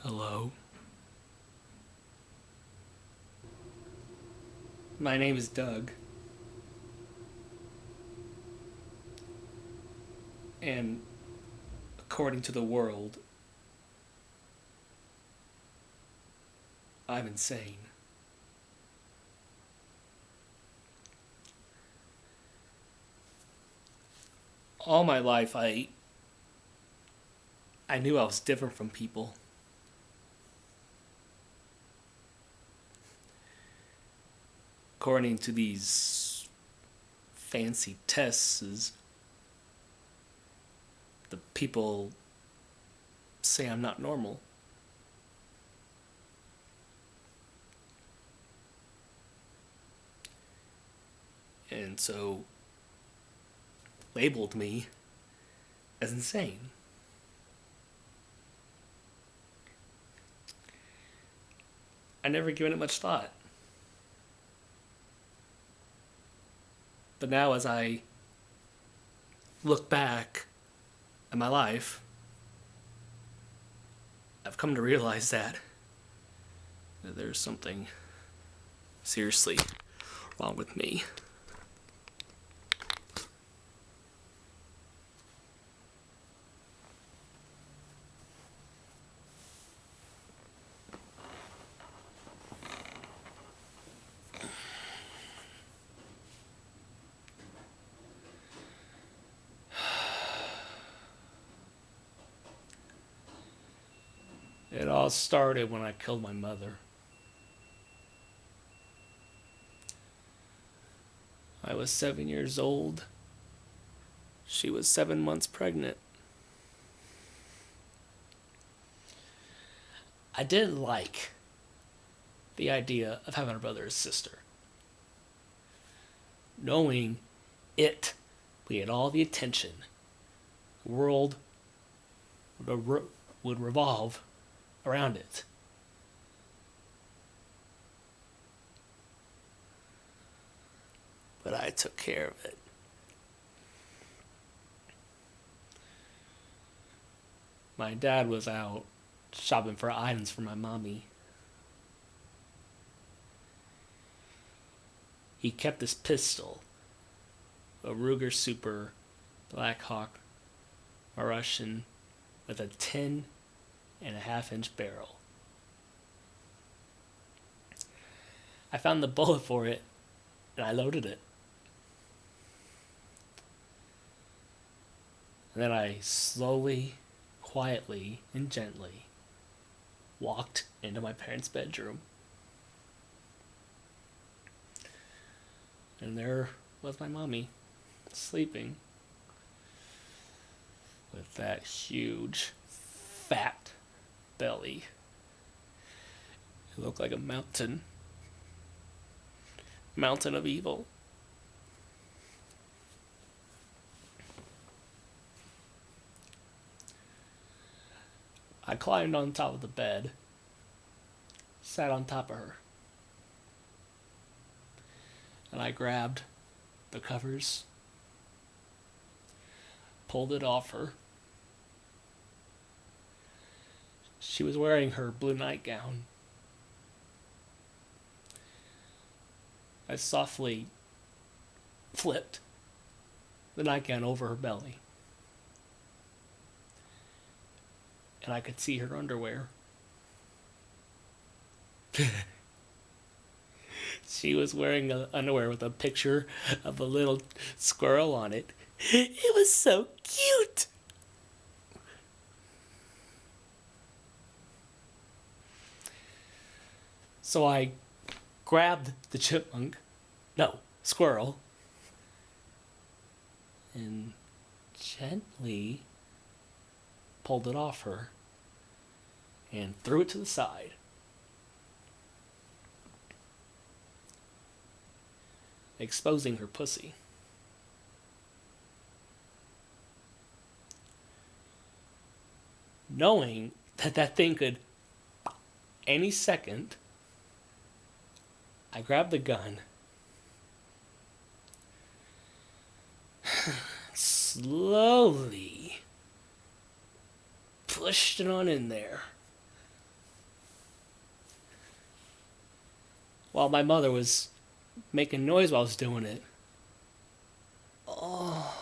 Hello. My name is Doug, and according to the world, I'm insane. All my life, I knew I was different from people. According to these fancy tests, the people say I'm not normal. And so labeled me as insane. I never given it much thought. But now as I look back at my life, I've come to realize that there's something seriously wrong with me. It all started when I killed my mother. I was 7 years old. She was 7 months pregnant. I didn't like the idea of having a brother or sister. Knowing it would get all the attention. The world would revolve around it. But I took care of it. My dad was out shopping for items for my mommy. He kept this pistol, a Ruger Super Black Hawk, a Russian, with a 10.5 inch barrel. I found the bullet for it and I loaded it. And then I slowly, quietly, and gently walked into my parents' bedroom. And there was my mommy, sleeping, with that huge, fat belly. It looked like a mountain. Mountain of evil. I climbed on top of the bed, sat on top of her, and I grabbed the covers, pulled it off her. She was wearing her blue nightgown. I softly flipped the nightgown over her belly, and I could see her underwear. She was wearing underwear with a picture of a little squirrel on it. It was so cute. So I grabbed the chipmunk, no, squirrel, and gently pulled it off her and threw it to the side. Exposing her pussy. Knowing that that thing could any second, I grabbed the gun, slowly pushed it on in there, while my mother was making noise while I was doing it. Oh.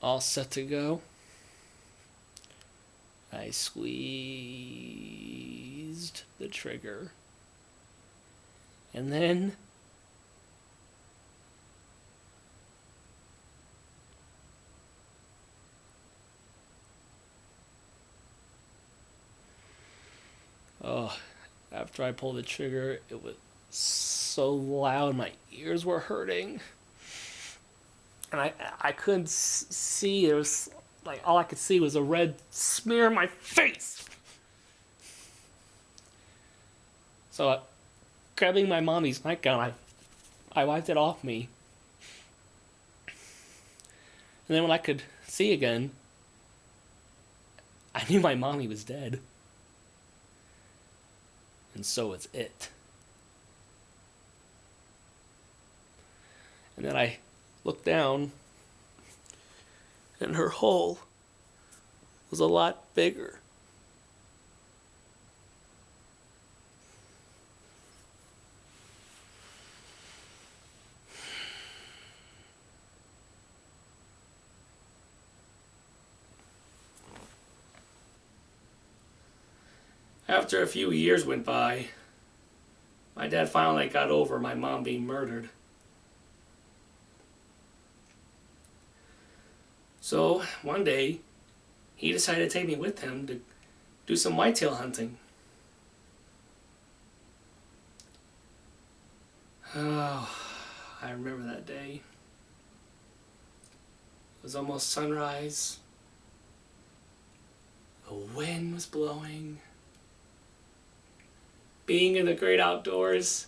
All set to go. I squeezed the trigger. And then after I pulled the trigger, it was so loud, my ears were hurting. And I couldn't see. It was like all I could see was a red smear on my face. So, grabbing my mommy's nightgown, I wiped it off me. And then when I could see again, I knew my mommy was dead. And so was it. And then I looked down, and her hole was a lot bigger. After a few years went by, my dad finally got over my mom being murdered. So, one day, he decided to take me with him to do some whitetail hunting. Oh, I remember that day. It was almost sunrise. The wind was blowing. Being in the great outdoors,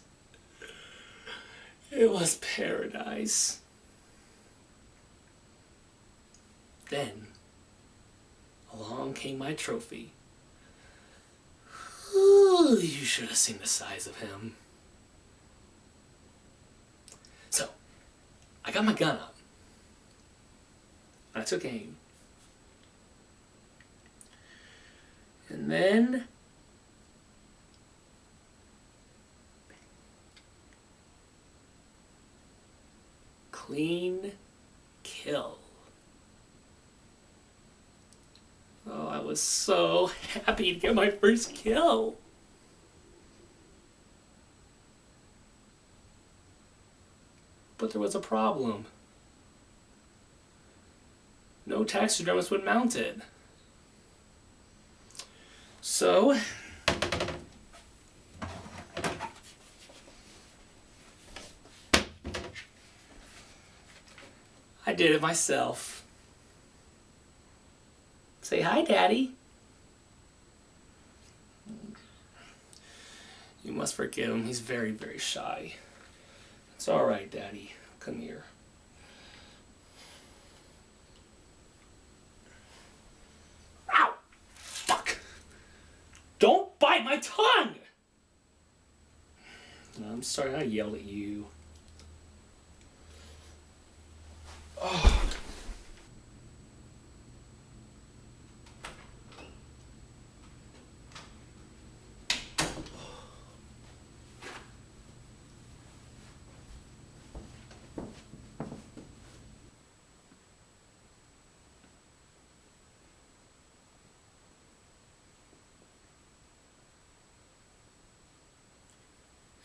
it was paradise. Then, along came my trophy. Ooh, you should have seen the size of him. So, I got my gun up. I took aim. And then clean kill. Oh, I was so happy to get my first kill. But there was a problem. No taxidermist would mount it. So, I did it myself. Say hi, Daddy. You must forgive him. He's very, very shy. It's all right, Daddy. Come here. Ow! Fuck! Don't bite my tongue! I'm sorry I yelled at you. Oh.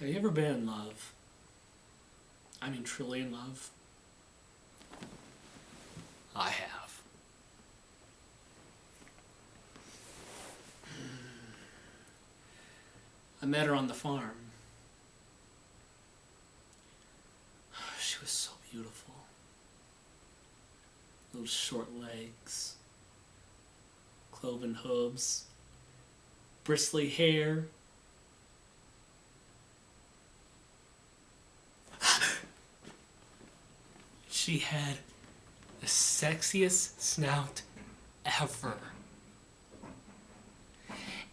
Have you ever been in love? I mean, truly in love? I have. I met her on the farm. She was so beautiful. Those short legs, cloven hooves, bristly hair. She had the sexiest snout ever.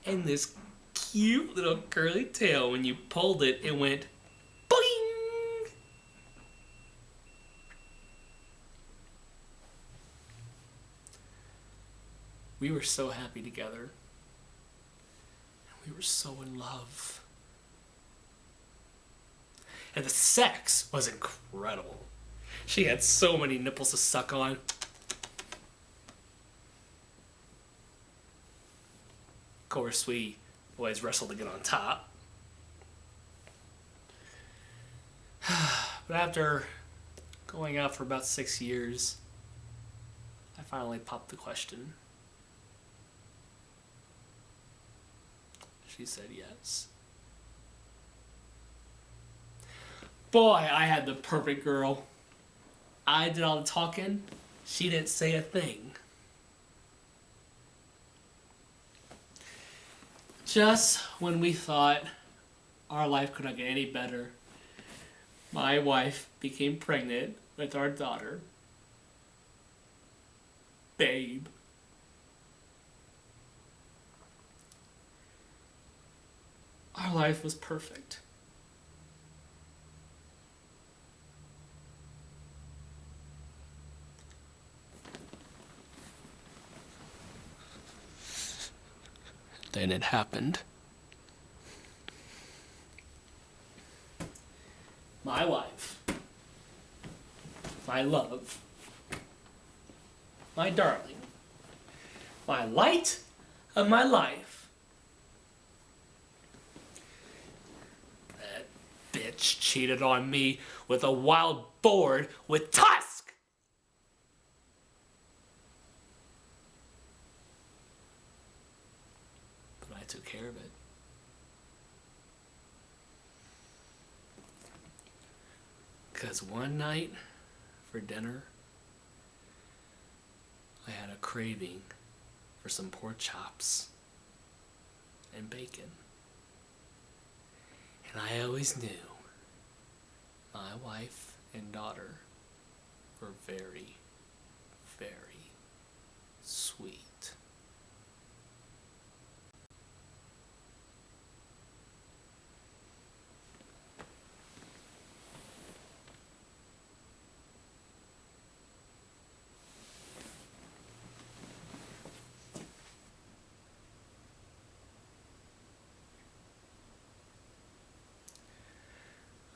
And this cute little curly tail, when you pulled it, it went boing! We were so happy together. We were so in love. And the sex was incredible. She had so many nipples to suck on. Of course, we always wrestled to get on top. But after going out for about 6 years, I finally popped the question. She said yes. Boy, I had the perfect girl. I did all the talking. She didn't say a thing. Just when we thought our life could not get any better, my wife became pregnant with our daughter, Babe. Our life was perfect. Then it happened. My wife, my love, my darling, my light of my life. That bitch cheated on me with a wild boar with tusk. But I took care of it. Because one night for dinner, I had a craving for some pork chops and bacon. And I always knew my wife and daughter were very, very sweet.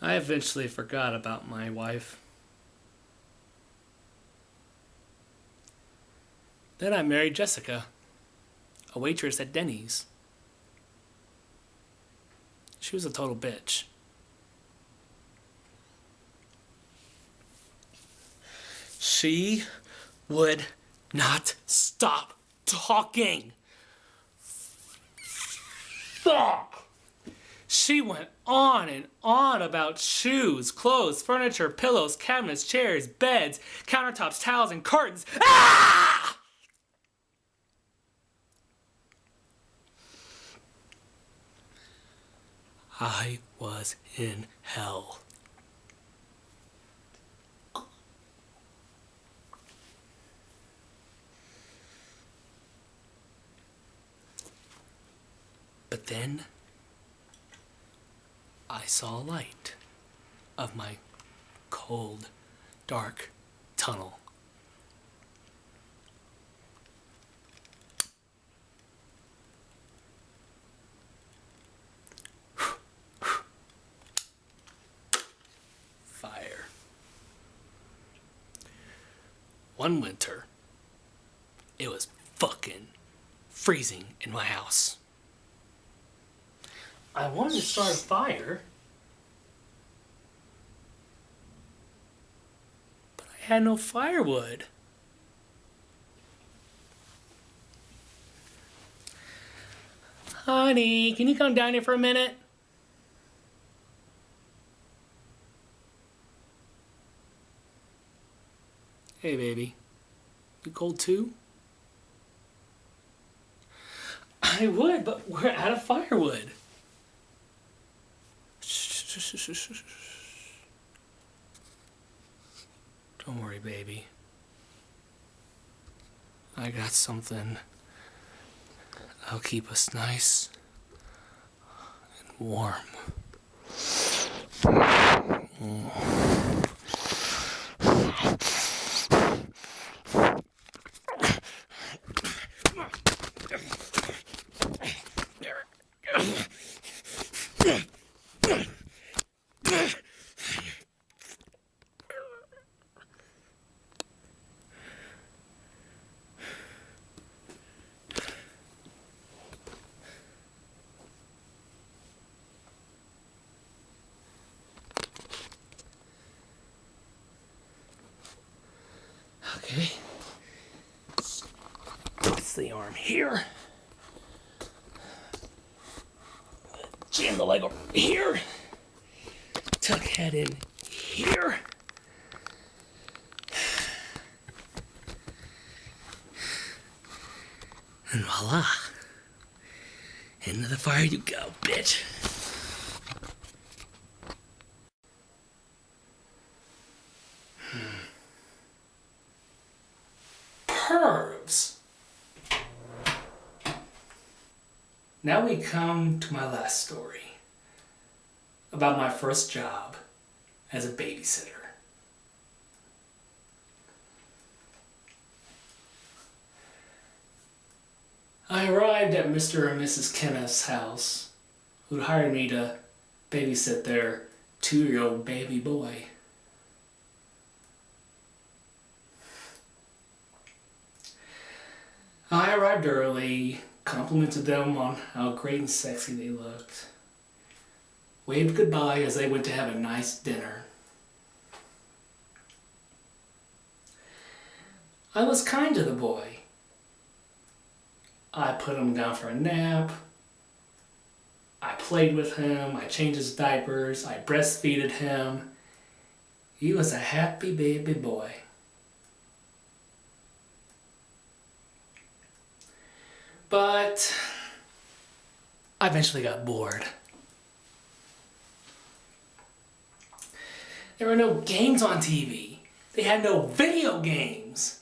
I eventually forgot about my wife. Then I married Jessica, a waitress at Denny's. She was a total bitch. She would not stop talking. Fuck! She went on and on about shoes, clothes, furniture, pillows, cabinets, chairs, beds, countertops, towels, and curtains. Ah! I was in hell. But then I saw a light of my cold, dark tunnel. Fire. One winter, it was fucking freezing in my house. I wanted to start a fire, but I had no firewood. Honey, can you come down here for a minute? Hey, baby. You cold too? I would, but we're out of firewood. Don't worry, baby. I got something that'll keep us nice and warm. Okay. It's the arm here. Jam the leg over here. Tuck head in here. And voila. Into the fire you go, bitch. Pervs. Now we come to my last story. About my first job as a babysitter. I arrived at Mr. and Mrs. Kenneth's house, who'd hired me to babysit their 2-year-old baby boy. I arrived early, complimented them on how great and sexy they looked, waved goodbye as they went to have a nice dinner. I was kind to the boy. I put him down for a nap. I played with him. I changed his diapers. I breastfeeded him. He was a happy baby boy. But I eventually got bored. There were no games on TV. They had no video games.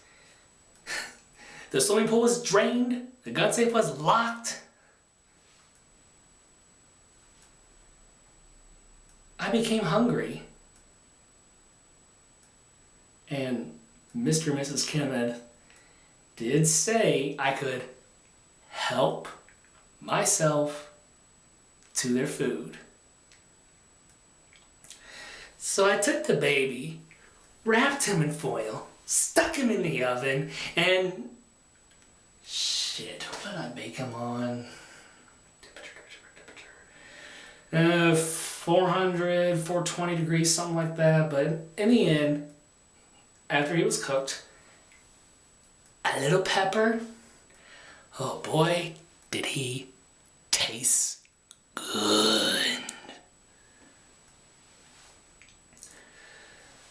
The swimming pool was drained. The gun safe was locked. I became hungry. And Mr. and Mrs. Kenneth did say I could help myself to their food. So I took the baby, wrapped him in foil, stuck him in the oven, and shit, what did I bake him on? 400, 420 degrees, something like that. But in the end, after he was cooked, a little pepper. Oh boy, did he taste good.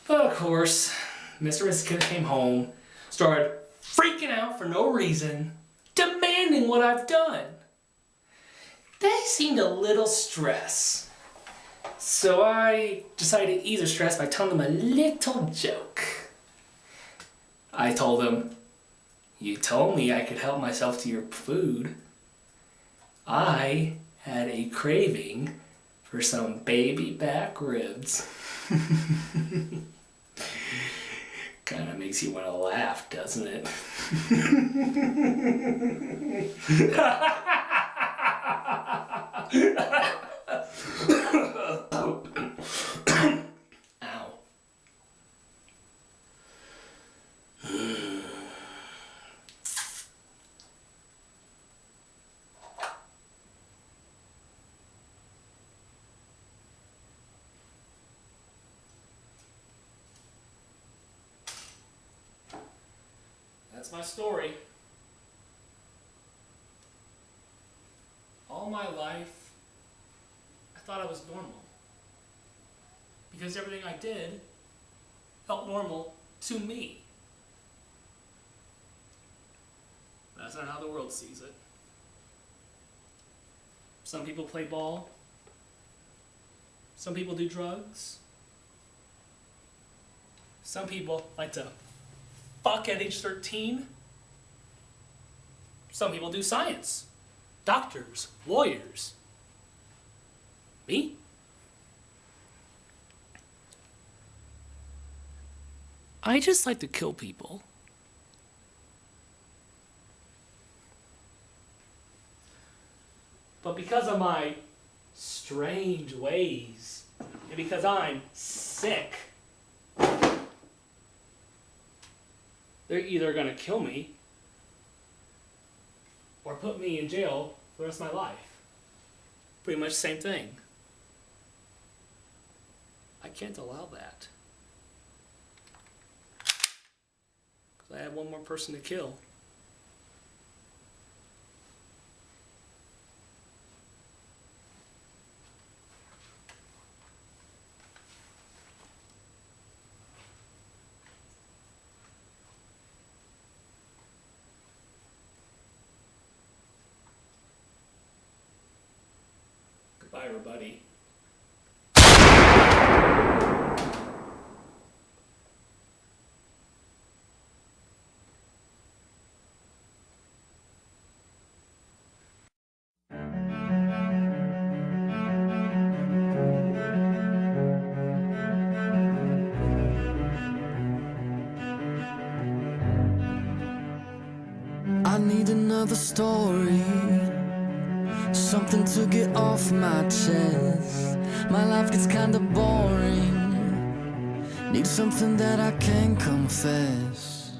But of course, Mr. and Mrs. Kenneth came home, started freaking out for no reason, demanding what I've done. They seemed a little stressed. So I decided to ease their stress by telling them a little joke. I told them, you told me I could help myself to your food. I had a craving for some baby back ribs. Kind of makes you want to laugh, doesn't it? Ow. That's my story. All my life, I thought I was normal. Because everything I did felt normal to me. That's not how the world sees it. Some people play ball. Some people do drugs. Some people like to fuck at age 13. Some people do science. Doctors, lawyers. Me? I just like to kill people. But because of my strange ways. And because I'm sick, they're either going to kill me or put me in jail for the rest of my life. Pretty much the same thing. I can't allow that. Because I have one more person to kill. Goodbye, everybody. I need another story, something to get off my chest. My life gets kinda boring, need something that I can confess.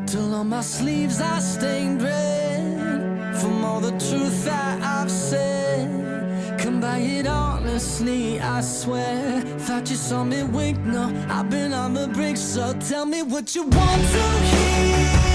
Till on my sleeves I stained red from all the truth that I've said. Come by it honestly, I swear. Thought you saw me wink, no, I've been on the brink. So tell me what you want to hear.